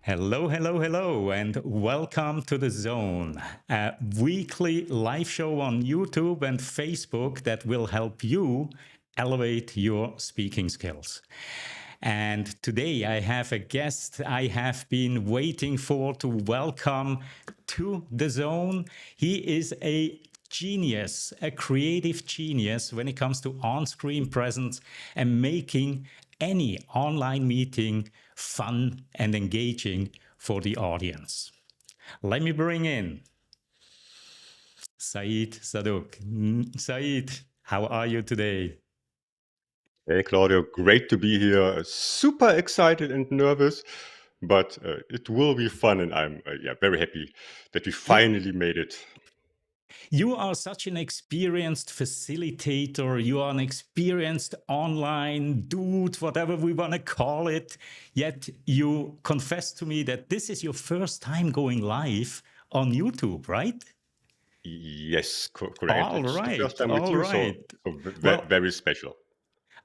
Hello, hello, hello, and welcome to The Zone, a weekly live show on YouTube and Facebook that will help you elevate your speaking skills. And today I have a guest I have been waiting for to welcome to The Zone. He is a genius, a creative genius when it comes to on-screen presence and making any online meeting fun and engaging for the audience. Let me bring in Saddouk. Said, how are you today? Hey, Claudio, great to be here. Super excited and nervous, but it will be fun, and I'm very happy that we Yeah, finally made it. you are such an experienced facilitator. You are an experienced online dude, whatever we want to call it. Yet you confessed to me that this is your first time going live on YouTube, right? Yes, correct. All It's the first right, time with all you, right. so Well, very special.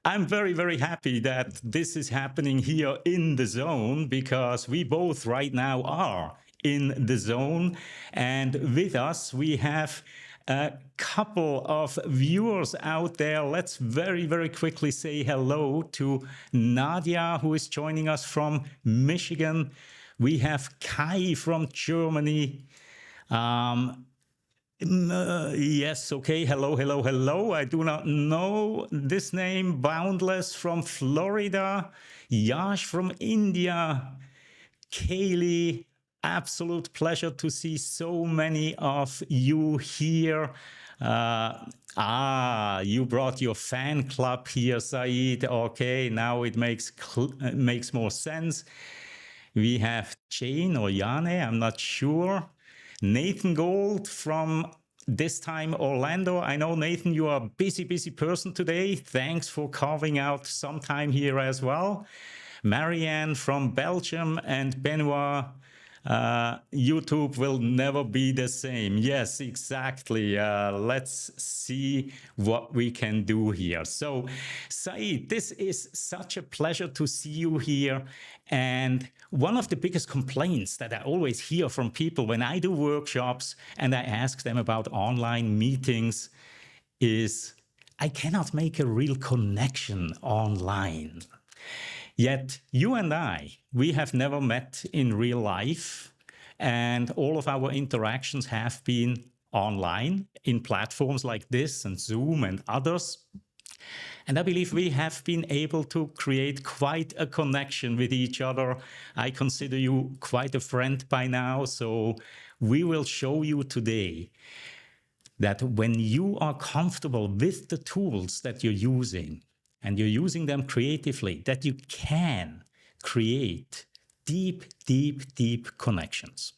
I'm very, very happy that this is happening here in the zone because we both right now are in the zone. And with us, we have a couple of viewers out there. Let's very, very quickly say hello to Nadia, who is joining us from Michigan. We have Kai from Germany. Um, yes, okay. Hello, hello, hello. I do not know this name. Boundless from Florida. Yash from India. Kaylee, absolute pleasure to see so many of you here. You brought your fan club here, Saeed. Okay, now it makes more sense. We have Jane or Jane, I'm not sure. Nathan Gold from this time Orlando. I know, Nathan, you are a busy, busy person today. Thanks for carving out some time here as well. Marianne from Belgium and Benoit. YouTube will never be the same. Yes, exactly. Let's see what we can do here. So, Saeed, this is such a pleasure to see you here. And one of the biggest complaints that I always hear from people when I do workshops and I ask them about online meetings is I cannot make a real connection online. Yet you and I, we have never met in real life, and all of our interactions have been online in platforms like this and Zoom and others. And I believe we have been able to create quite a connection with each other. I consider you quite a friend by now, so we will show you today that when you are comfortable with the tools that you're using and you're using them creatively, that you can create deep, deep, deep connections.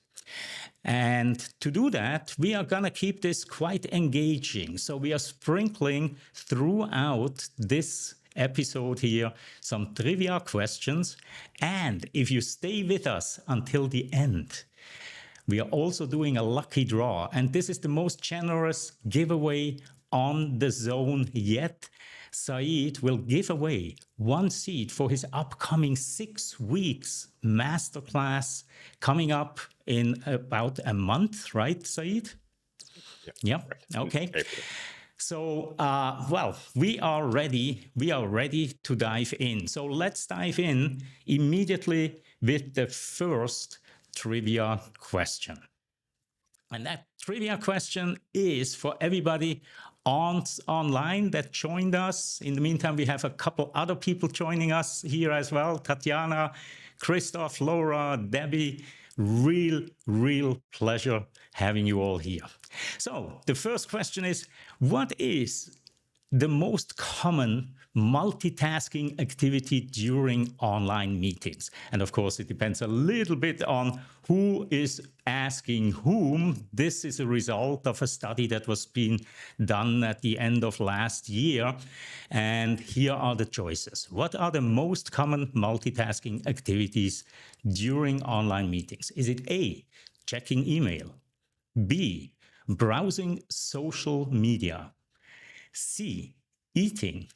And to do that, we are going to keep this quite engaging. So we are sprinkling throughout this episode here some trivia questions. And if you stay with us until the end, we are also doing a lucky draw, and this is the most generous giveaway on the zone yet. Saeed will give away one seat for his upcoming 6 weeks masterclass coming up in about a month, right, Saeed? Yeah, Yeah. right. Okay. April. So, well, we are ready. We are ready to dive in. So let's dive in immediately with the first trivia question. And that trivia question is for everybody online that joined us. In the meantime, we have a couple other people joining us here as well. Tatiana, Christoph, Laura, Debbie. Real pleasure having you all here. So the first question is, what is the most common multitasking activity during online meetings? And of course, it depends a little bit on who is asking whom. This is a result of a study that was being done at the end of last year. And here are the choices. What are the most common multitasking activities during online meetings? Is it A, checking email, B, browsing social media, C, eating,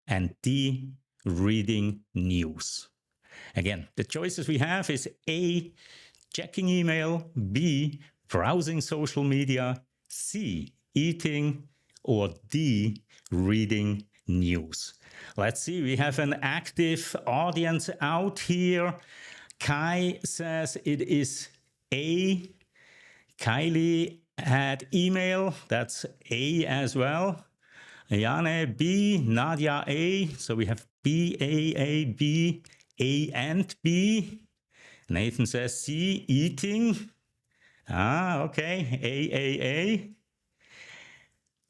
and D, reading news? Again, the choices we have is A, checking email, B, browsing social media, C, eating, or D, reading news. Let's see, we have an active audience out here. Kai says it is A. Kylie had email, that's A as well. Jane B, Nadia A, so we have B, A, B, A and B. Nathan says C, eating. Okay, A.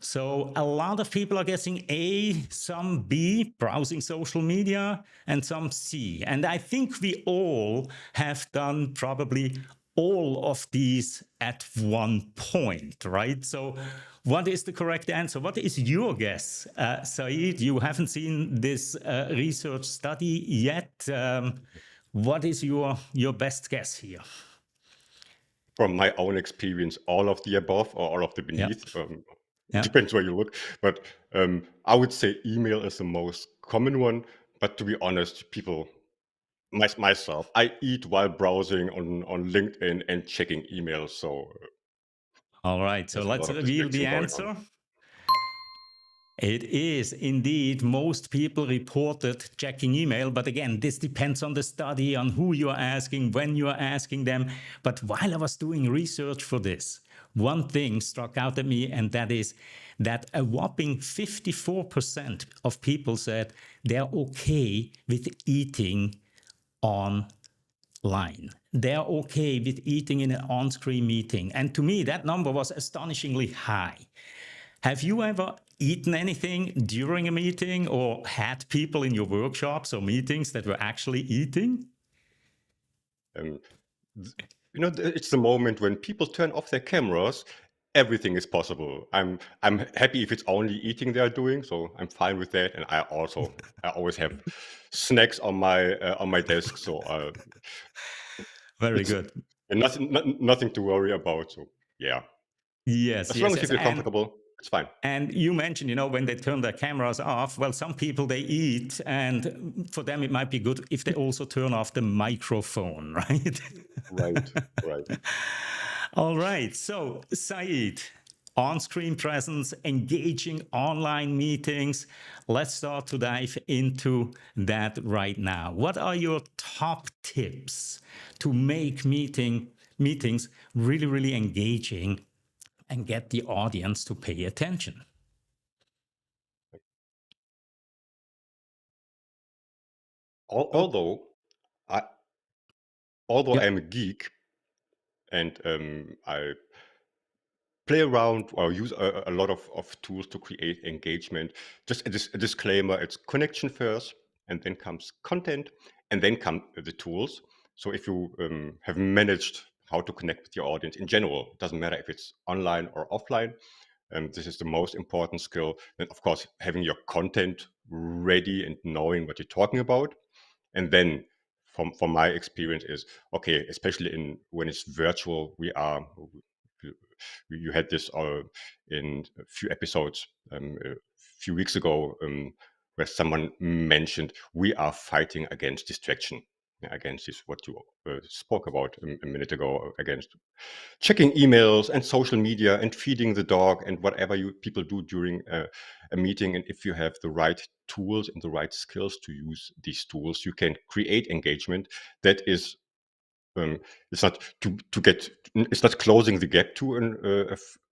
So a lot of people are guessing A, some B, browsing social media, and some C. And I think we all have done probably all of these at one point, right? So what is the correct answer? What is your guess? Saeed, you haven't seen this research study yet. What is your best guess here? From my own experience, all of the above or all of the Yeah. beneath. Yeah. Depends where you look. But I would say email is the most common one. But to be honest, people, myself, I eat while browsing on LinkedIn and checking emails. So All right, so there's a let's lot of reveal the distraction going on. answer. It is indeed, most people reported checking email, but again, this depends on the study, on who you're asking, when you're asking them. But while I was doing research for this, one thing struck out at me, and that is that a whopping 54% of people said they're okay with eating online. They're okay with eating in an on-screen meeting. And to me, that number was astonishingly high. Have you ever eaten anything during a meeting or had people in your workshops or meetings that were actually eating? It's the moment when people turn off their cameras. Everything is possible. I'm happy if it's only eating they're doing, so I'm fine with that. And I always have snacks on my desk, so Very it's good. nothing to worry about. So yeah, Yes, as long yes, as you yes. feel comfortable, it's fine. And you mentioned, when they turn their cameras off, well, some people they eat, and for them it might be good if they also turn off the microphone, right? Right. All right. So, Saeed, on-screen presence, engaging online meetings. Let's start to dive into that right now. What are your top tips to make meetings really, really engaging and get the audience to pay attention? Although I although Yeah. I'm a geek and I play around or use a lot of tools to create engagement. Just a disclaimer, it's connection first, and then comes content, and then come the tools. So if you have managed how to connect with your audience in general, it doesn't matter if it's online or offline, this is the most important skill. Then, of course, having your content ready and knowing what you're talking about. And then from my experience is, okay, especially when it's virtual, you had this in a few episodes a few weeks ago, where someone mentioned we are fighting against distraction, against this what you spoke about a minute ago, against checking emails and social media and feeding the dog and whatever you people do during a meeting. And if you have the right tools and the right skills to use these tools, you can create engagement that is it's not it's not closing the gap to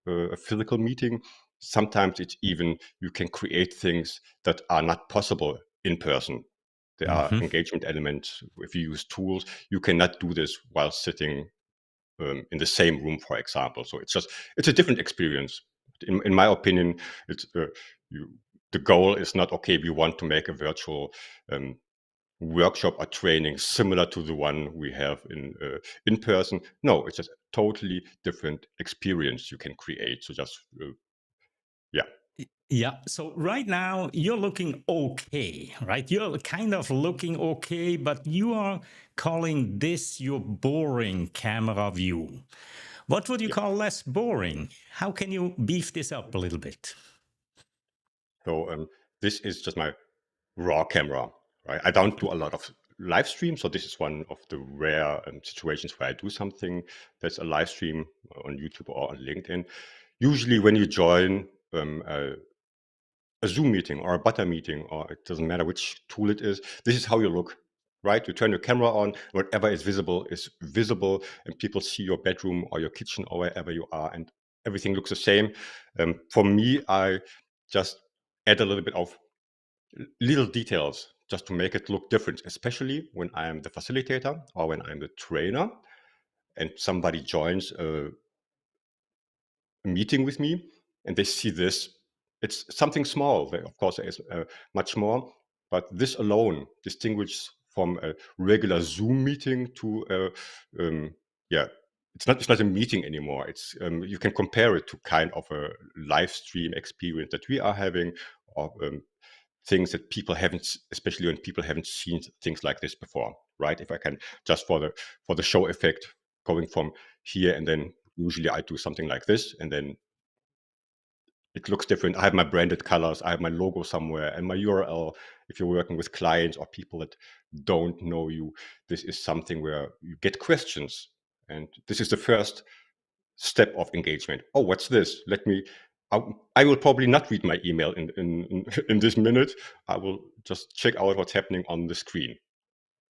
a physical meeting. Sometimes it's even you can create things that are not possible in person. There are Mhm. engagement elements. If you use tools, you cannot do this while sitting in the same room, for example. So it's a different experience. In my opinion, it's you, the goal is not okay. We want to make a virtual workshop or training similar to the one we have in person. No, it's just a totally different experience you can create. So just yeah. Yeah. So right now you're looking okay, right? You're kind of looking okay, but you are calling this your boring camera view. What would you Yeah. call less boring? How can you beef this up a little bit? So this is just my raw camera, right? I don't do a lot of live stream. So this is one of the rare situations where I do something that's a live stream on YouTube or on LinkedIn. Usually when you join a Zoom meeting or a Butter meeting, or it doesn't matter which tool it is, this is how you look, right? You turn your camera on, whatever is visible, and people see your bedroom or your kitchen or wherever you are, and everything looks the same. For me, I just add a little bit of little details just to make it look different, especially when I am the facilitator or when I'm the trainer and somebody joins a meeting with me and they see this. It's something small. Of course, there is much more, but this alone distinguishes from a regular Zoom meeting to yeah, it's not a meeting anymore. It's you can compare it to kind of a live stream experience that we are having, or things that people haven't, especially when people haven't seen things like this before, right? If I can just for the show effect, going from here, and then usually I do something like this, and then it looks different. I have my branded colors, I have my logo somewhere, and my URL. If you're working with clients or people that don't know you, this is something where you get questions, and this is the first step of engagement. Oh, what's this? I will probably not read my email in this minute. I will just check out what's happening on the screen.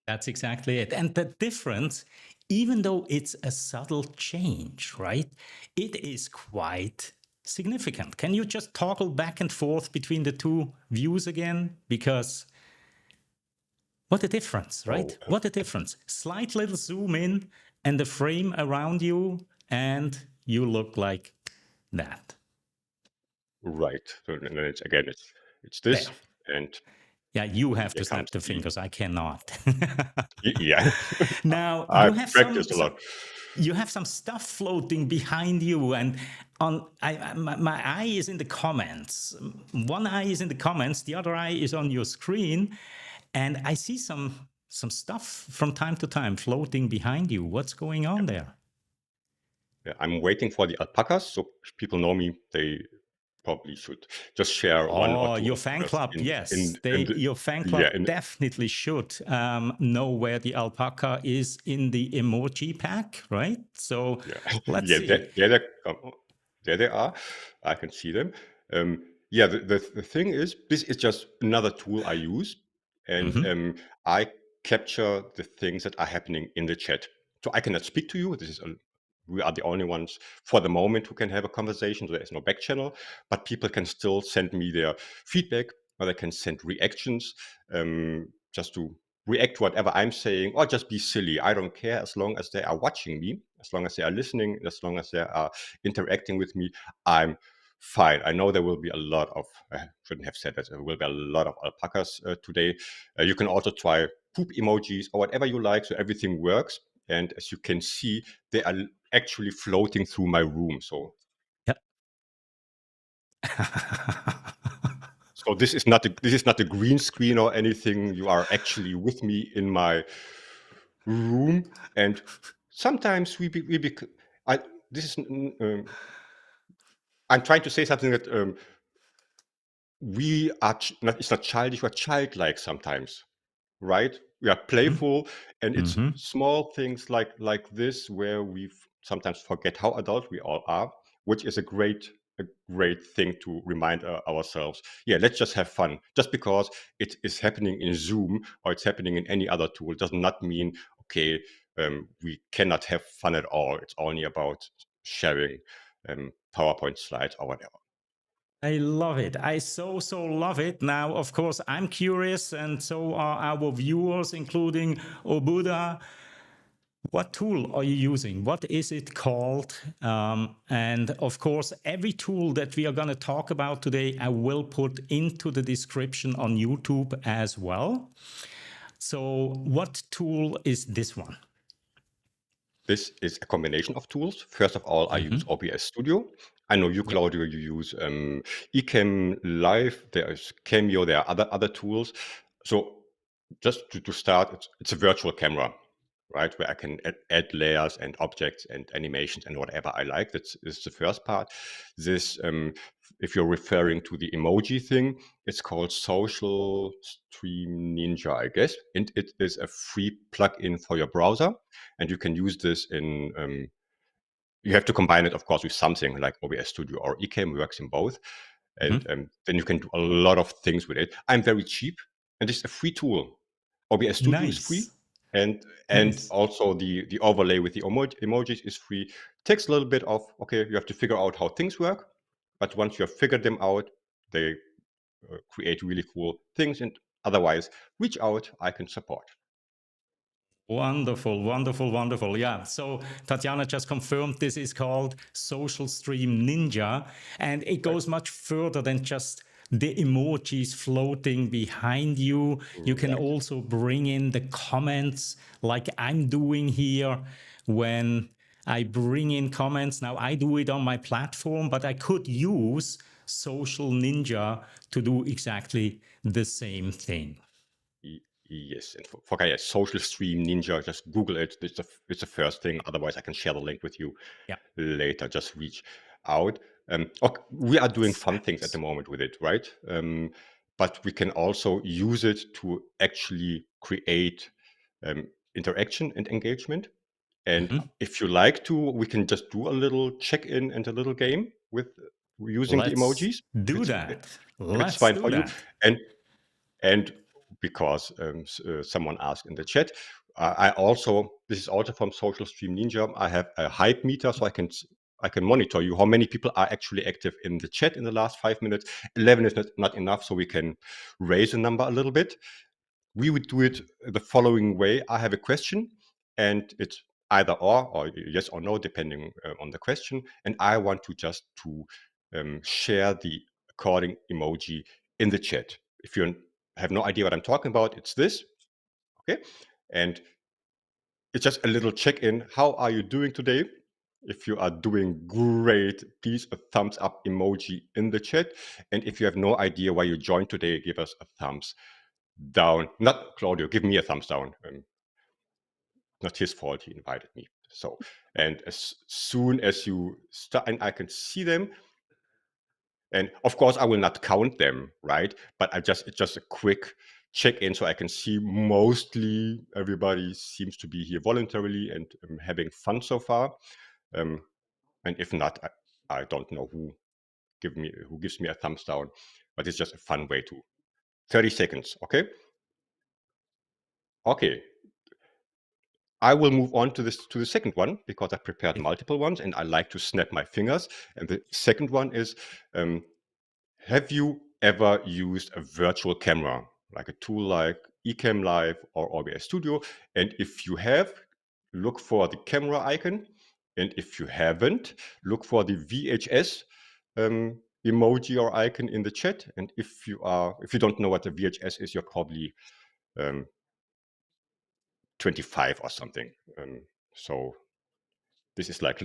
That's exactly it. And the difference, even though it's a subtle change, right? It is quite significant. Can you just toggle back and forth between the two views again? Because what a difference, right? Oh, What a difference. Slight little zoom in and the frame around you, and you look like that. right. So and then it's There. this, and Yeah, you have here to comes snap the the fingers. I cannot. yeah. Now you I have practiced a lot. you have some stuff floating behind you, and my eye is in the comments. One eye is in the comments, the other eye is on your screen, and I see some stuff from time to time floating behind you. What's going on there? Yeah, I'm waiting for the alpacas, so if people know me, they probably should just share one or Oh, two your fan alpacas club, in yes. the Your fan yeah club definitely should know where the alpaca is in the emoji pack, right? So yeah let's yeah see. there they are. I can see them. Yeah, the thing is, this is just another tool I use, and Hmm. I capture the things that are happening in the chat. So I cannot speak to you. We are the only ones for the moment who can have a conversation. So there is no back channel, but people can still send me their feedback, or they can send reactions, just to react to whatever I'm saying, or just be silly. I don't care, as long as they are watching me, as long as they are listening, as long as they are interacting with me, I'm fine. I know there will be a lot of, I shouldn't have said that, there will be a lot of alpacas today. You can also try poop emojis or whatever you like, so everything works. And as you can see, they are actually floating through my room. So Yeah. this is not a green screen or anything. You are actually with me in my room, and sometimes I this is I'm trying to say something that we are not, it's not childish, we're childlike sometimes, right? We are playful, and it's Hmm. small things like this where we sometimes forget how adult we all are, which is a great thing to remind ourselves. Yeah, let's just have fun. Just because it is happening in Zoom or it's happening in any other tool does not mean okay, we cannot have fun at all. It's only about sharing PowerPoint slides or whatever. I love it. I so love it. Now, of course, I'm curious, and so are our viewers, including Obuda. What tool are you using? What is it called? And of course, every tool that we are going to talk about today, I will put into the description on YouTube as well. So, what tool is this one? This is a combination of tools. First of all, I use Hmm. OBS Studio. I know you, Yep. Claudio, you use Ecamm Live. There is Cameo. There are other tools. So just to start, it's a virtual camera. right? Where I can add layers and objects and animations and whatever I like. That's is the first part. This, if you're referring to the emoji thing, it's called Social Stream Ninja, I guess, and it is a free plugin for your browser, and you can use this in. You have to combine it, of course, with something like OBS Studio or Ecamm. Works in both, and Mhm. then you can do a lot of things with it. I'm very cheap, and it's a free tool. OBS Studio is free, Nice. and Nice. also the overlay with the emojis is free. Takes a little bit of, okay, you have to figure out how things work, but once you have figured them out, they create really cool things. And otherwise, reach out. I can support. Wonderful, wonderful, wonderful. Yeah. So Tatiana just confirmed this is called Social Stream Ninja, and it Right. goes much further than just the emojis floating behind you. You can Right. also bring in the comments like I'm doing here when I bring in comments. Now I do it on my platform, but I could use Social Ninja to do exactly the same thing. Yes, and for guys, Social Stream Ninja, just Google it. It's the first thing. Otherwise, I can share the link with you Yeah. later. Just reach out. Okay, we are doing fun things at the Fabulous. moment with it, right? But we can also use it to actually create interaction and engagement. And Mhm. if you like to, we can just do a little check-in and a little game with using the Let's emojis. do that. If it's Let's fine do for you, that. and and because someone asked in the chat, I also, this is also from Social Stream Ninja. I have a hype meter, so I can monitor you how many people are actually active in the chat in the last 5 minutes. 11 is not enough, so we can raise the number a little bit. We would do it the following way. I have a question, and it's either or yes or no, depending on the question. And I want to just to share the according emoji in the chat. If you have no idea what I'm talking about, it's this, okay? And it's just a little check-in. How are you doing today? If you are doing great, please a thumbs up emoji in the chat. And if you have no idea why you joined today, give us a thumbs down. Not Claudio, give me a thumbs down. Not his fault, he invited me. So, and as soon as you start, and I can see them, and of course I will not count them, right? But it's just a quick check-in so I can see mostly everybody seems to be here voluntarily and having fun so far. Um, and if not, I don't know who gives me a thumbs down, but it's just a fun way to 30 seconds, okay? Okay, I will move on to the second one because I prepared multiple ones and I like to snap my fingers. And the second one is, um, have you ever used a virtual camera, like a tool like Ecamm Live or OBS Studio? And if you have, look for the camera icon. And if you haven't, look for the VHS emoji or icon in the chat. And if you don't know what the VHS is, you're probably um, 25 or something. So this is like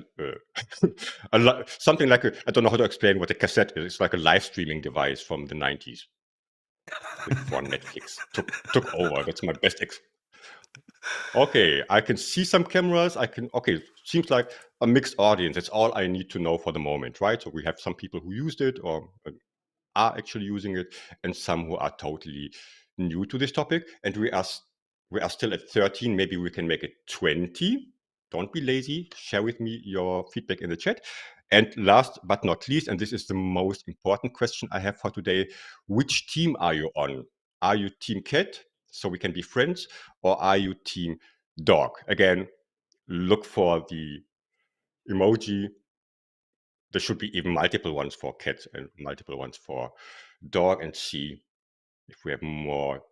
something like I don't know how to explain what a cassette is. It's like a live streaming device from the 90s before Netflix took over. That's my best. Okay, I can see some cameras. Okay, seems like a mixed audience. That's all I need to know for the moment, right? So we have some people who used it or are actually using it, and some who are totally new to this topic. And we are still at 13. Maybe we can make it 20. Don't be lazy. Share with me your feedback in the chat. And last but not least, and this is the most important question I have for today: which team are you on? Are you Team Cat, so we can be friends, or are you Team Dog? Again, look for the emoji. There should be even multiple ones for cat and multiple ones for dog, and see if we have more.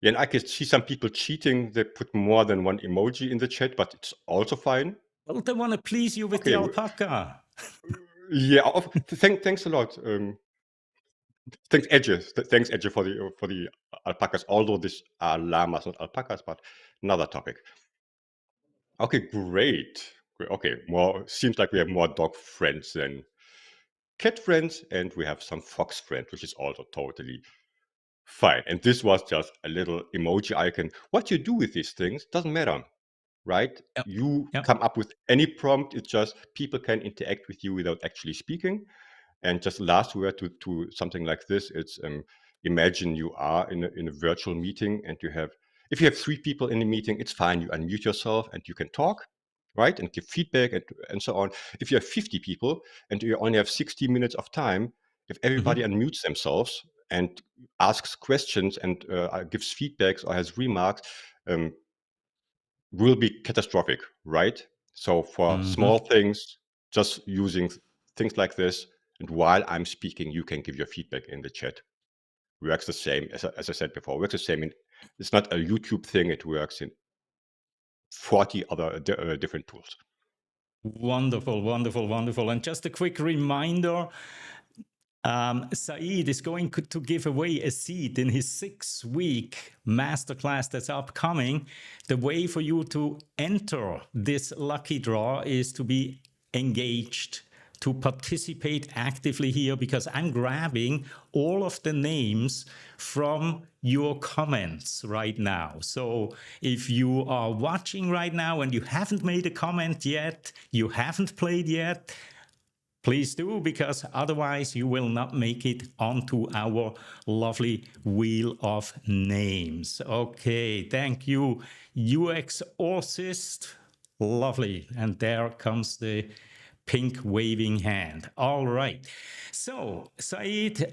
Yeah, and I can see some people cheating. They put more than one emoji in the chat, but it's also fine. Well, they want to please you with the Okay. alpaca. Yeah. Thanks a lot. Thanks, Edge. Thanks, Edge, for the alpacas. Although these are llamas, not alpacas, but another topic. Okay, great. Okay, more seems like we have more dog friends than cat friends, and we have some fox friends, which is also totally Fine. And this was just a little emoji icon. What you do with these things doesn't matter, right? Yep. You Yep. come up with any prompt. It's just people can interact with you without actually speaking. And just last word to something like this, it's imagine you are in a virtual meeting and if you have 3 people in the meeting, it's fine. You unmute yourself and you can talk, right? And give feedback and so on. If you have 50 people and you only have 60 minutes of time, if everybody Mhm. unmutes themselves and asks questions and gives feedbacks or has remarks, um, will be catastrophic, right? So for Mhm. small things, just using things like this, and while I'm speaking, you can give your feedback in the chat. Works the same as I said before. Works the same. It's not a YouTube thing. It works in 40 other different tools. Wonderful, wonderful, wonderful. And just a quick reminder, Saeed is going to give away a seat in his 6-week masterclass that's upcoming. The way for you to enter this lucky draw is to be engaged, to participate actively here, because I'm grabbing all of the names from your comments right now. So if you are watching right now and you haven't made a comment yet, you haven't played yet, please do, because otherwise you will not make it onto our lovely wheel of names. Okay, thank you, UX Assist. Lovely. And there comes the pink waving hand. All right. So, Saeed,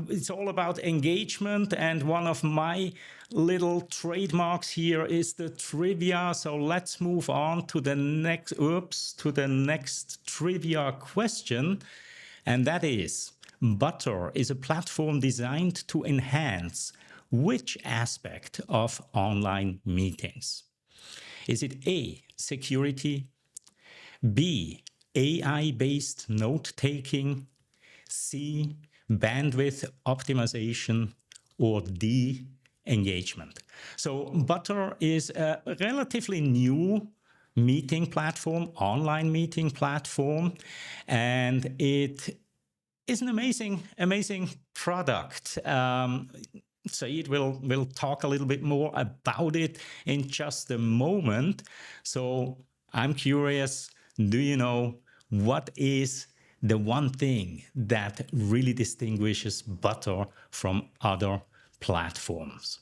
it's all about engagement. And one of my little trademarks here is the trivia. So let's move on to the next trivia question. And that is, Butter is a platform designed to enhance which aspect of online meetings? Is it A, security, B, AI-based note-taking, C, bandwidth optimization, or D, engagement? So Butter is a relatively new meeting platform, online meeting platform, and it is an amazing product. Saeed will talk a little bit more about it in just a moment. So I'm curious, do you know what is the one thing that really distinguishes Butter from other platforms?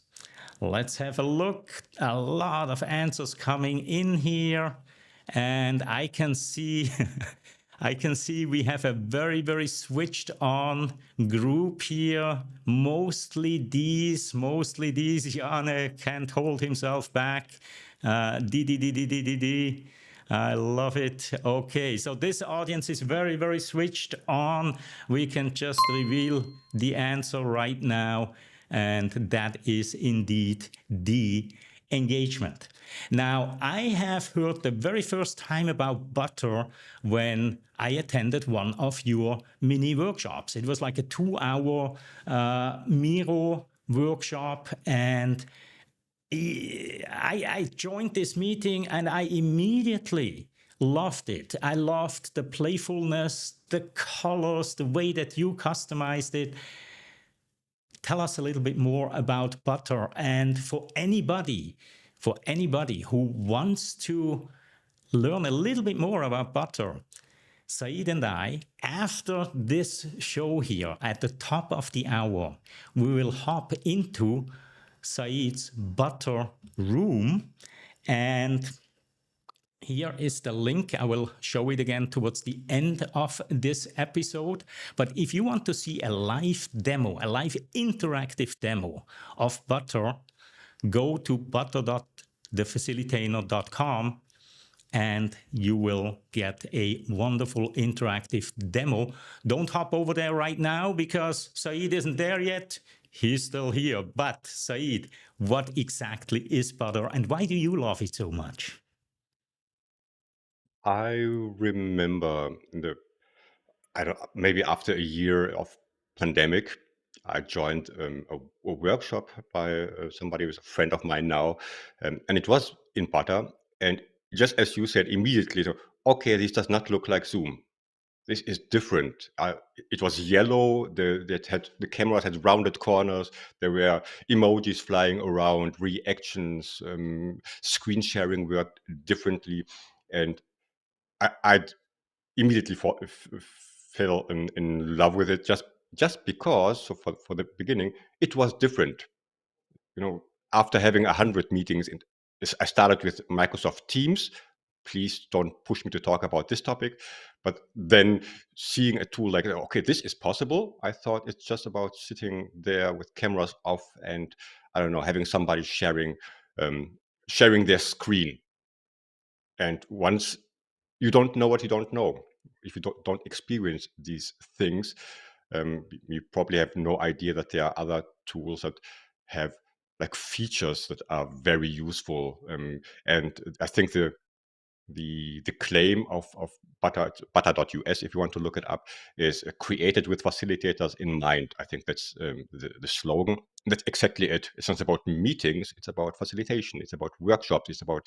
Let's have a look. A lot of answers coming in here. And I can see I can see we have a very switched on group here. Mostly these. Jana can't hold himself back. D. I love it. Okay, so this audience is very switched on. We can just reveal the answer right now, and that is indeed the engagement. Now, I have heard the very first time about Butter when I attended one of your mini workshops. It was like a 2-hour Miro workshop, and I joined this meeting and I immediately loved it. I loved the playfulness, the colors, the way that you customized it. Tell us a little bit more about Butter. And for anybody who wants to learn a little bit more about Butter, Saeed and I, after this show here at the top of the hour, we will hop into Saeed's Butter room, and here is the link. I will show it again towards the end of this episode. But if you want to see a live demo, a live interactive demo of Butter, go to butter.thefacilitator.com and you will get a wonderful interactive demo. Don't hop over there right now because Saeed isn't there yet. He's still here. But Saeed, what exactly is Butter and why do you love it so much? I remember I don't maybe after a year of pandemic, I joined a workshop by somebody who's a friend of mine now, and it was in Butter. And just as you said immediately, so, okay, this does not look like Zoom. this is different. It was yellow. The cameras had rounded corners. There were emojis flying around, reactions, screen sharing worked differently, and I immediately fell in love with it just because. So for the beginning, it was different. After having 100 meetings, I started with Microsoft Teams. Please don't push me to talk about this topic. But then seeing a tool like, okay, this is possible. I thought it's just about sitting there with cameras off and, I don't know, having somebody sharing their screen. And once you don't know what you don't know, if you don't experience these things, you probably have no idea that there are other tools that have like features that are very useful. And I think the claim of butter.us, if you want to look it up, is created with facilitators in mind. I think that's the slogan. That's exactly it. It's not about meetings. It's about facilitation. It's about workshops. It's about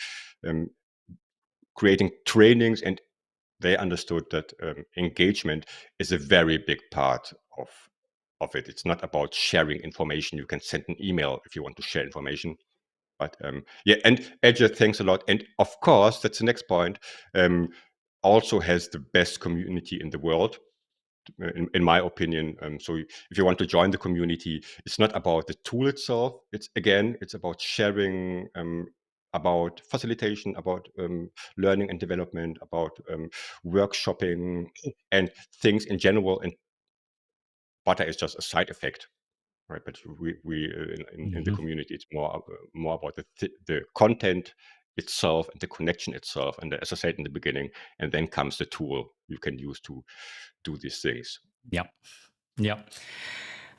creating trainings, and they understood that engagement is a very big part of it. It's not about sharing information. You can send an email if you want to share information. But yeah, and Edge, thanks a lot. And of course, that's the next point. Also has the best community in the world, in my opinion. So if you want to join the community, it's not about the tool itself. It's about sharing, about facilitation, about learning and development, about workshopping and things in general. And Butter is just a side effect, right? But in the community, it's more about the content itself and the connection itself. And as I said in the beginning, and then comes the tool you can use to do these things. Yeah. Yeah.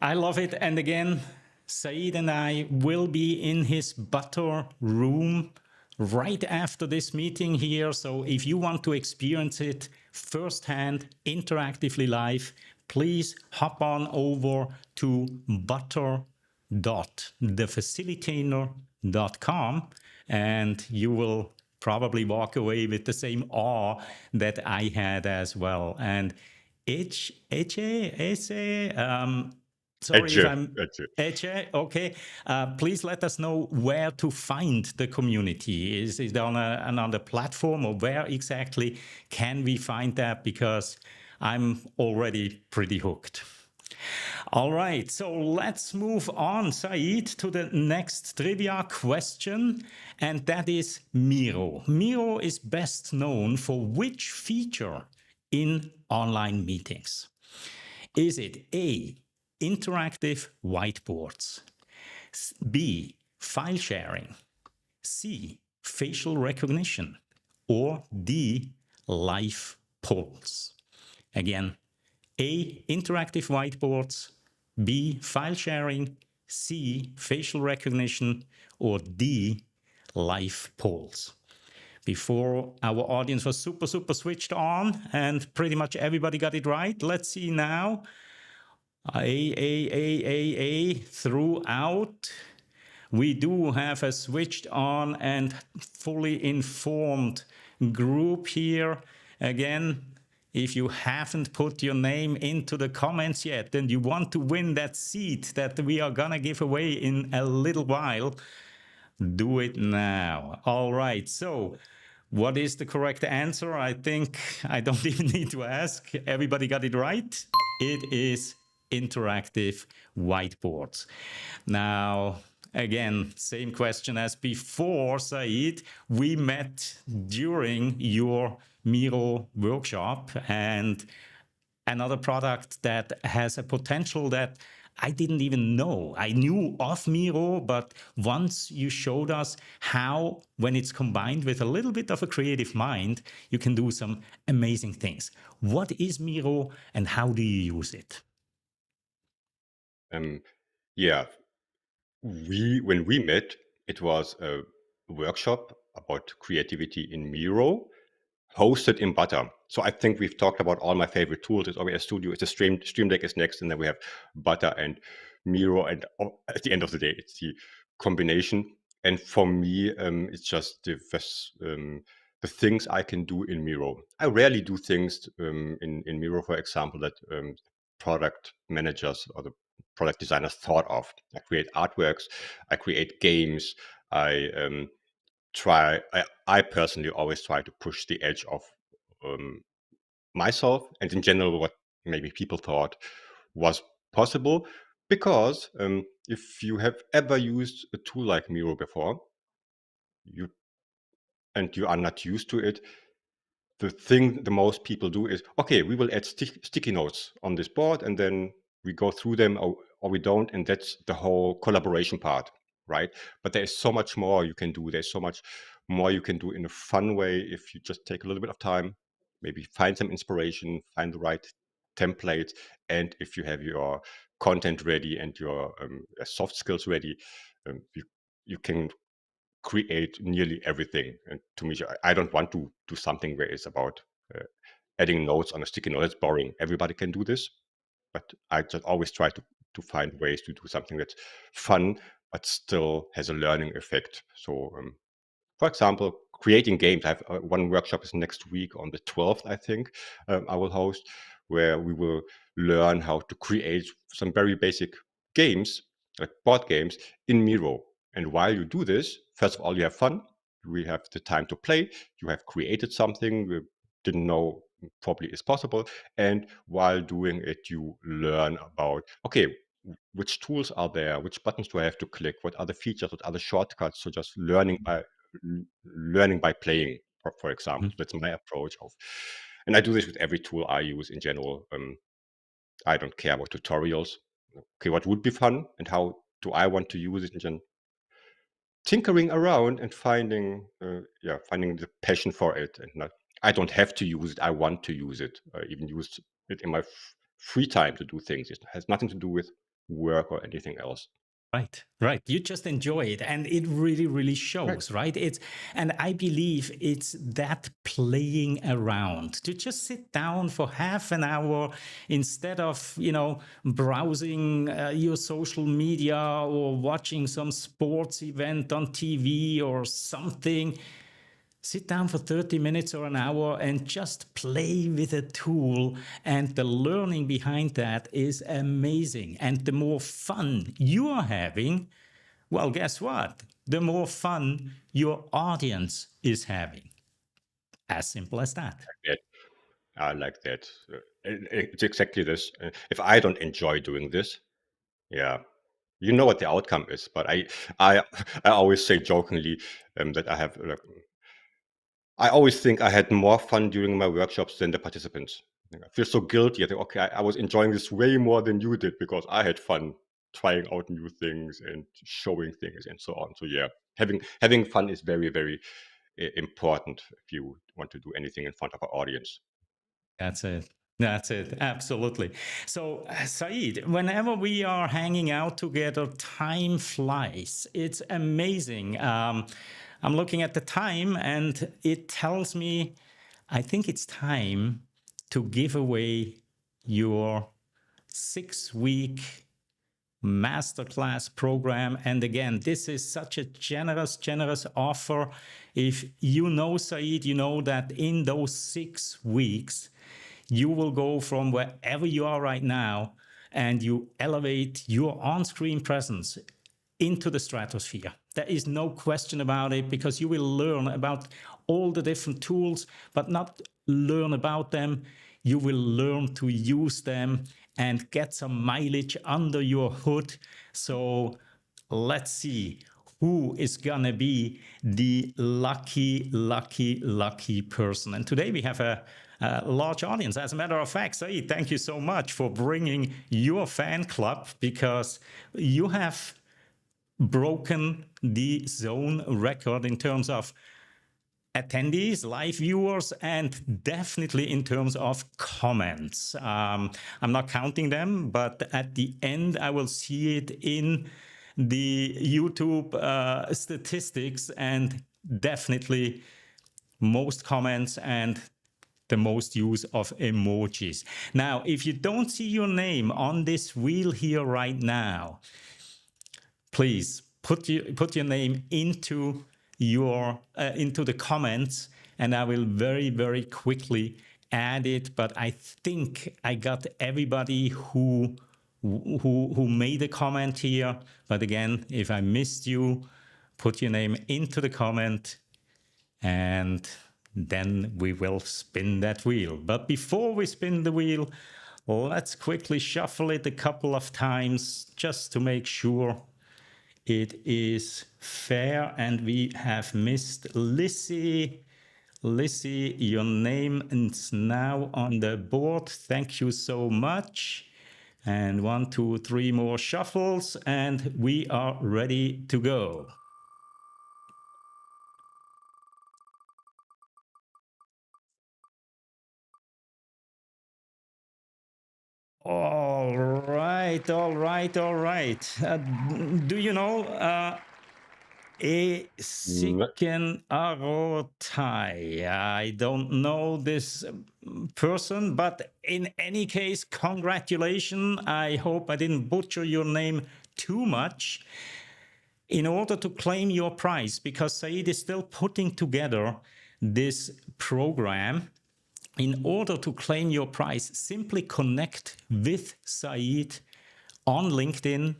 I love it. And again, Said and I will be in his Butter room right after this meeting here. So if you want to experience it firsthand, interactively live, please hop on over to butter.thefacilitator.com and you will probably walk away with the same awe that I had as well. And sorry if I'm Eche. Okay, please let us know where to find the community. Is it on another platform, or where exactly can we find that? Because I'm already pretty hooked. All right, so let's move on, Said, to the next trivia question, and that is Miro. Miro is best known for which feature in online meetings? Is it A, interactive whiteboards, B, file sharing, C, facial recognition, or D, live polls? Again, A, interactive whiteboards, B, file sharing, C, facial recognition, or D, live polls. Before, our audience was super switched on and pretty much everybody got it right. Let's see now. A throughout. We do have a switched on and fully informed group here. Again, if you haven't put your name into the comments yet and you want to win that seat that we are gonna give away in a little while, do it now. All right, so what is the correct answer? I think I don't even need to ask. Everybody got it right. It is interactive whiteboards. Now, again, same question as before, Said. We met during your Miro workshop, and another product that has a potential that I didn't even know. I knew of Miro, but once you showed us how, when it's combined with a little bit of a creative mind, you can do some amazing things. What is Miro and how do you use it? Yeah, when we met, it was a workshop about creativity in Miro, hosted in Butter. So I think we've talked about all my favorite tools. It's OBS Studio, it's a Stream Deck is next, and then we have Butter and Miro. And at the end of the day, it's the combination. And for me, it's just the things I can do in Miro. I rarely do things in Miro, for example, that product managers or the product designers thought of. I create artworks, I create games, I I personally always try to push the edge of um, myself and in general what maybe people thought was possible. Because if you have ever used a tool like Miro before, you and you are not used to it, the thing the most people do is, okay, we will add sticky notes on this board and then we go through them, or we don't, and that's the whole collaboration part, right? But there's so much more you can do. There's so much more you can do in a fun way if you just take a little bit of time, maybe find some inspiration, find the right templates, and if you have your content ready and your soft skills ready, you can create nearly everything. And to me, I don't want to do something where it's about uh, adding notes on a sticky note. It's boring. Everybody can do this, but I just always try to find ways to do something that's fun but still has a learning effect. So for example, creating games. I have one workshop is next week on the 12th, I think, I will host, where we will learn how to create some very basic games, like board games, in Miro. And while you do this, first of all, you have fun. We have the time to play. You have created something we didn't know probably is possible. And while doing it, you learn about, okay, which tools are there, which buttons do I have to click, what are the features, what are the shortcuts. So just learning by playing, for example. Mhm. That's my approach of, and I do this with every tool I use in general. I don't care about tutorials. Okay, what would be fun and how do I want to use it, and then tinkering around and finding the passion for it. And not, I don't have to use it. I want to use it. I even use it in my free time to do things. It has nothing to do with work or anything else. Right, right. You just enjoy it, and it really, really Right. shows, right? And I believe it's that playing around to just sit down for half an hour instead of, browsing your social media or watching some sports event on TV or something. Sit down for 30 minutes or an hour and just play with a tool. And the learning behind that is amazing. And the more fun you are having, well, guess what? The more fun your audience is having. As simple as that. Yeah, I like that. It's exactly this. If I don't enjoy doing this, yeah, you know what the outcome is. But I, I always say jokingly that I always think I had more fun during my workshops than the participants. I feel so guilty. I think, okay, I was enjoying this way more than you did because I had fun trying out new things and showing things and so on. So yeah, having fun is very, very important if you want to do anything in front of an audience. That's it. That's it. Absolutely. So, Saeed, whenever we are hanging out together, time flies. It's amazing. I'm looking at the time and it tells me I think it's time to give away your 6 week masterclass program. And again, this is such a generous offer. If you know Saeed, you know that in those 6 weeks, you will go from wherever you are right now and you elevate your on-screen presence into the stratosphere. There is no question about it, because you will learn about all the different tools, but not learn about them. You will learn to use them and get some mileage under your hood. So let's see who is gonna be the lucky person. And today we have a large audience. As a matter of fact, Saeed, thank you so much for bringing your fan club, because you have broken the zone record in terms of attendees, live viewers, and definitely in terms of comments. I'm not counting them, but at the end, I will see it in the YouTube statistics, and definitely most comments and the most use of emojis. Now, if you don't see your name on this wheel here right now, please put your name into the comments, and I will very, very quickly add it. But I think I got everybody who made a comment here. But again, if I missed you, put your name into the comment, and then we will spin that wheel. But before we spin the wheel, let's quickly shuffle it a couple of times just to make sure it is fair. And we have missed Lissy. Lissy, your name is now on the board. Thank you so much. And 1, 2, 3 more shuffles, and we are ready to go. All right. Do you know Siken Arotai? I don't know this person, but in any case, congratulations. I hope I didn't butcher your name too much. In order to claim your prize, because Said is still putting together this program, in order to claim your prize, simply connect with Said on LinkedIn,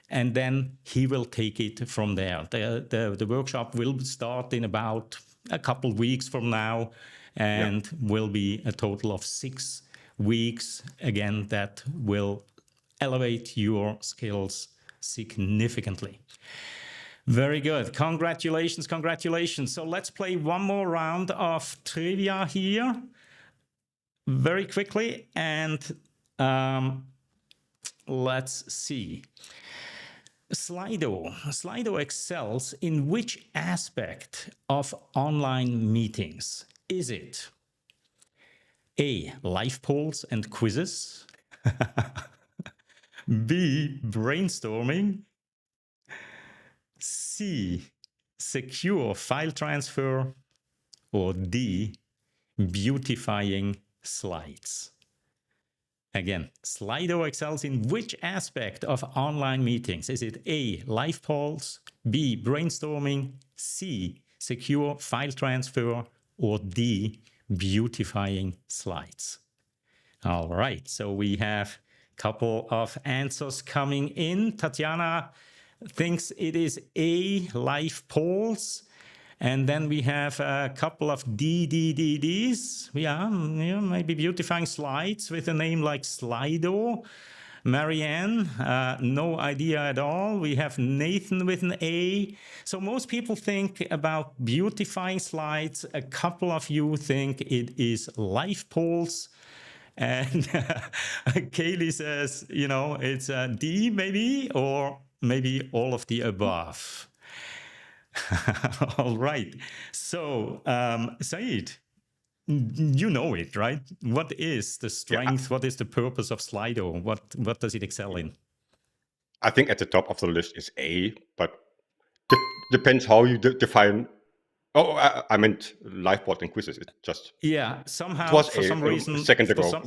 and then he will take it from there. The workshop will start in about a couple weeks from now, and will be a total of 6 weeks. Again, that will elevate your skills significantly. Very good. Congratulations. So let's play one more round of trivia here very quickly, and let's see. Slido excels in which aspect of online meetings? Is it A, live polls and quizzes, B, brainstorming, C, secure file transfer, or D, beautifying slides? Again, Slido excels in which aspect of online meetings? Is it A, live polls, B, brainstorming, C, secure file transfer, or D, beautifying slides? All right, so we have a couple of answers coming in. Tatiana thinks it is A, live polls. And then we have a couple of Ds. Yeah, maybe beautifying slides with a name like Slido. Marianne, no idea at all. We have Nathan with an A. So most people think about beautifying slides. A couple of you think it is live polls. And Kaylee says, it's a D maybe, or maybe all of the above. All right. So, Said, you know it, right? What is the strength? What is the purpose of Slido? What does it excel in? I think at the top of the list is A, but depends how you define. Oh, I meant live bot and quizzes. It just somehow it was for some reason, a second ago.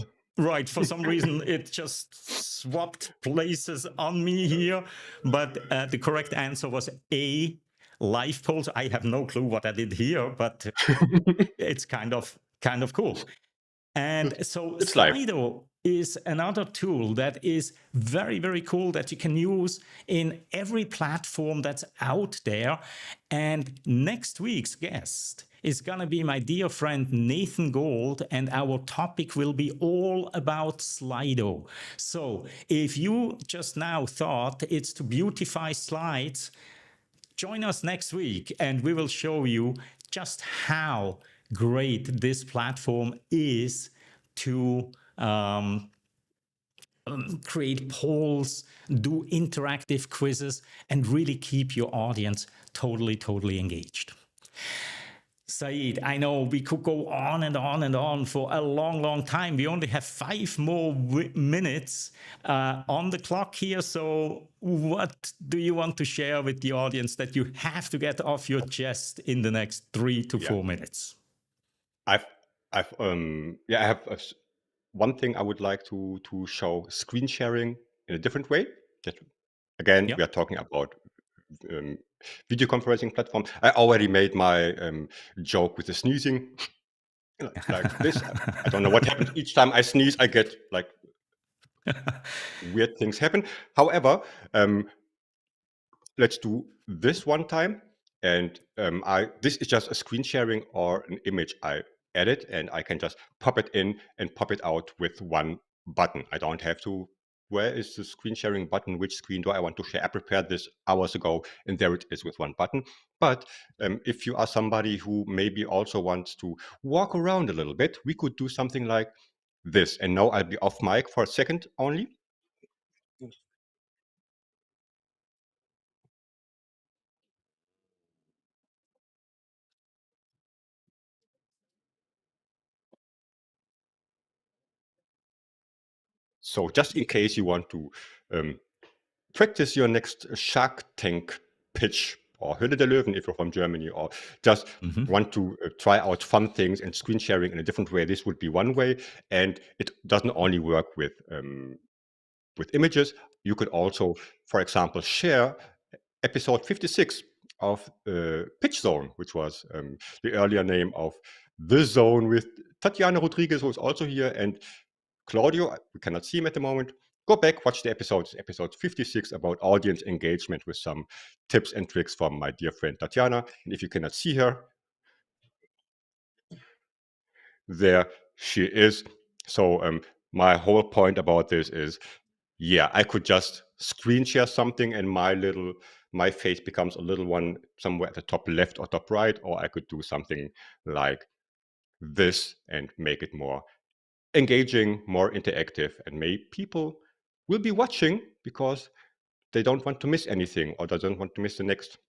For some reason it just swapped places on me here. But the correct answer was A, live polls. I have no clue what I did here, but it's kind of cool. And so It's live. Slido is another tool that is very, very cool that you can use in every platform that's out there. And next week's guest is going to be my dear friend Nathan Gold, and our topic will be all about Slido. So if you just now thought it's to beautify slides, join us next week and we will show you just how great this platform is to create polls, do interactive quizzes, and really keep your audience totally engaged. Said, I know we could go on and on for a long time. We only have 5 more minutes on the clock here. So what do you want to share with the audience that you have to get off your chest in the next 3 to 4 minutes? I have one thing I would like to show: screen sharing in a different way. Again, we are talking about video conferencing platform. I already made my joke with the sneezing. Like this. I don't know what happens each time I sneeze. I get like weird things happen. However, let's do this one time. And this is just a screen sharing or an image I edit, and I can just pop it in and pop it out with one button. I don't have to. Where is the screen sharing button? Which screen do I want to share? I prepared this hours ago, and there it is with one button. But if you are somebody who maybe also wants to walk around a little bit, we could do something like this. And now I'll be off mic for a second only. So just in case you want to practice your next Shark Tank pitch or Höhle der Löwen if you're from Germany, or just want to try out fun things and screen sharing in a different way, this would be one way. And it doesn't only work with images. You could also, for example, share episode 56 of Pitch Zone, which was the earlier name of The Zone, with Tatiana Rodriguez, who is also here, and Claudio. We cannot see him at the moment. Go back, watch the episodes, episode 56, about audience engagement, with some tips and tricks from my dear friend Tatiana. And if you cannot see her, there she is. So my whole point about this is, yeah, I could just screen share something and my face becomes a little one somewhere at the top left or top right, or I could do something like this and make it more engaging, more interactive, and maybe people will be watching because they don't want to miss anything, or they don't want to miss the next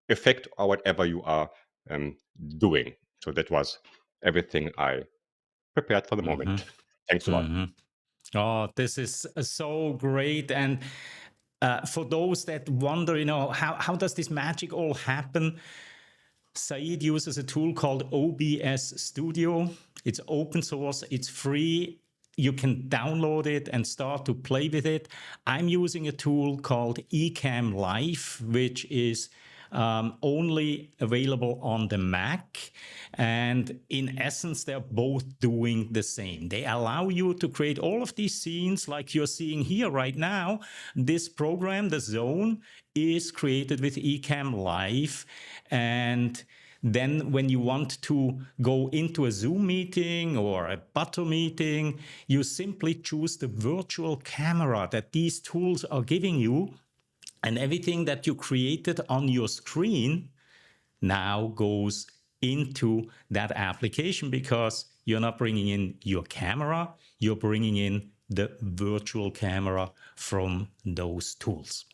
effect or whatever you are doing. So that was everything I prepared for the moment. Thanks a lot. Oh, this is so great. And for those that wonder, how does this magic all happen? Said uses a tool called OBS Studio. It's open source, it's free. You can download it and start to play with it. I'm using a tool called Ecamm Live, which is only available on the Mac. And in essence, they're both doing the same. They allow you to create all of these scenes like you're seeing here right now. This program, the Zone, is created with Ecamm Live. And then when you want to go into a Zoom meeting or a Butter meeting, you simply choose the virtual camera that these tools are giving you. And everything that you created on your screen now goes into that application, because you're not bringing in your camera, you're bringing in the virtual camera from those tools.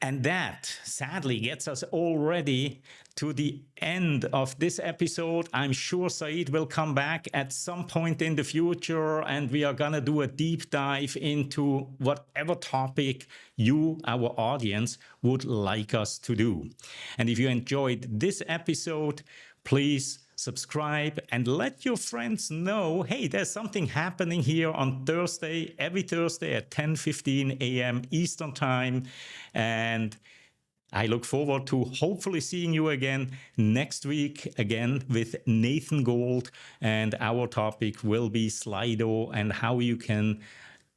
And that sadly gets us already to the end of this episode. I'm sure Said will come back at some point in the future, and we are going to do a deep dive into whatever topic you, our audience, would like us to do. And if you enjoyed this episode, please subscribe and let your friends know, hey, there's something happening here on Thursday, every Thursday at 10:15 a.m. Eastern Time. And I look forward to hopefully seeing you again next week, again with Nathan Gold. And our topic will be Slido and how you can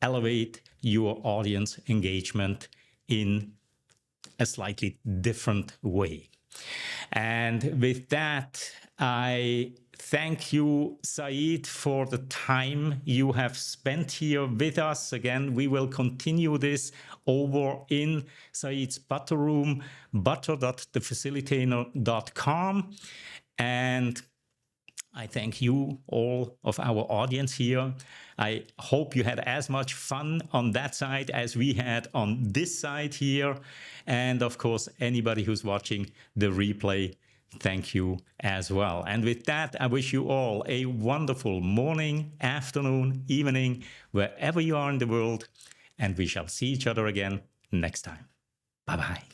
elevate your audience engagement in a slightly different way. And with that, I thank you, Said, for the time you have spent here with us. Again, we will continue this over in Said's Butter Room, butter.thefacilitator.com. And I thank you, all of our audience here. I hope you had as much fun on that side as we had on this side here. And of course, anybody who's watching the replay, thank you as well. And with that, I wish you all a wonderful morning, afternoon, evening, wherever you are in the world. And we shall see each other again next time. Bye-bye.